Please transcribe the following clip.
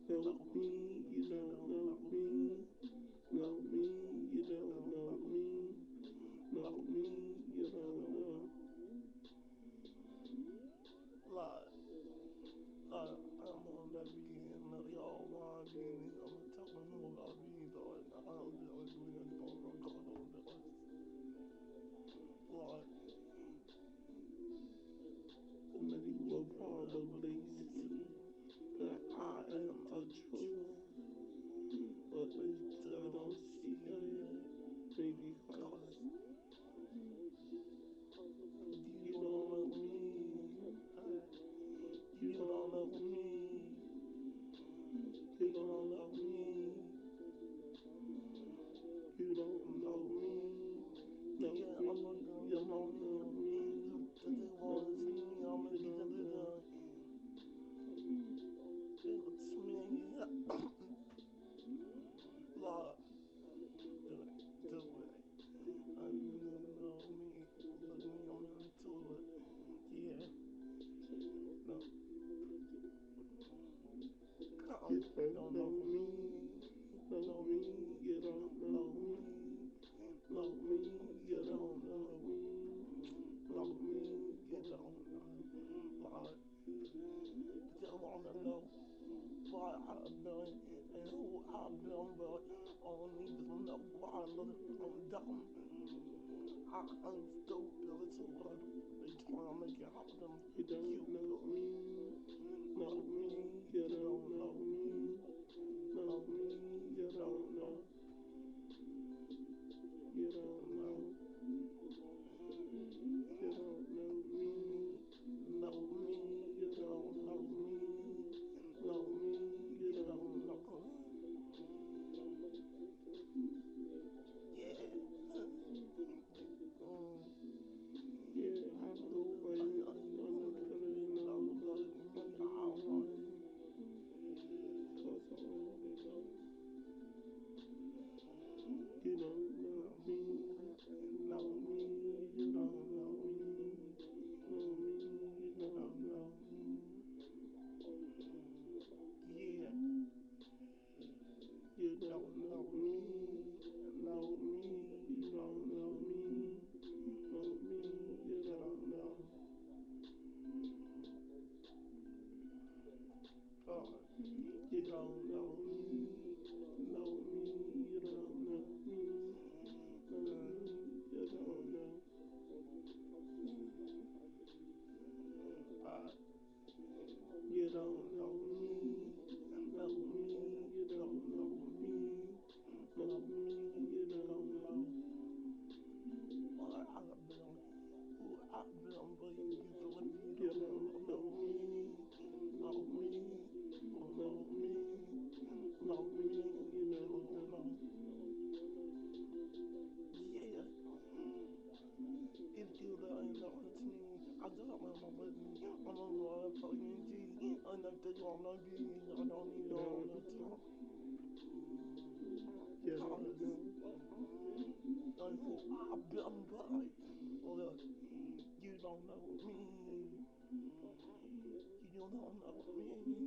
know me, you don't know me. Know me, you don't know me. Know me, you don't know. Like, I'm on that beginning, y'all want being, I'm talking more about being, though, I don't know, we're gonna go record on this. Like, Many will probably probably see see that I I am am the the truth, truth, but but they don't don't see see it. it, Maybe cause because you you don't don't know know me, me. You you don't don't know know me, me. You you don't don't know know me. me, You don't know know me. me. Know Yeah, I'm me. looking, You you know don't me. know me. You they Know wanna see me. me, I'm gonna You get don't it know. done. It's me, Lord, do it, do it. You know me, look me, I'm into it. Yeah, no, You cause you don't don't know know me. me, Know know me. me, You don't know know me. me, Know know me. me, You you don't don't know know, me. Know know me. me, you don't know. Lord, just wanna know what I've done and who I've done, but all I need is to know why I'm dumb. I'm stupid, so what they trying to make it happen. You don't You know don't me. Know know me. me, You you don't don't know know me. me, Know know me. me, You you don't don't know. know, You you don't don't know know. You don't know me. me, know Know me. me, You you don't don't know know me. me, Know know me. me, You you don't don't know. know. Yeah. Mm. Yeah, I go away on the telling no, but I do it wrong. Cause I already know you don't know me. Know me, you don't know me. Know me, you don't know. Yeah, You don't don't know know me. me, Know know me, me, you don't don't know know me. me, Know me, you you don't don't know. know. God, You you don't don't know know me. me, Know me, you you don't don't know know. me. Know Mm, me, you don't mm. know. God, You you don't don't know know me. me, Know know me, me, you don't don't know know me. me, Know know me, me, you you don't don't know. know. What I've been, who I've been, but you believe you You don't don't know know me. me, Know know me. me, don't Know know me. me, Know know me, me, you you don't don't know. know. Yeah, if you don't know it's me, I don't know with me. I don't know if I can G, and if they wanna be, I don't You even don't wanna know. talk. You don't Cause know. of who I've been by. Look, you don't know me. You don't know me.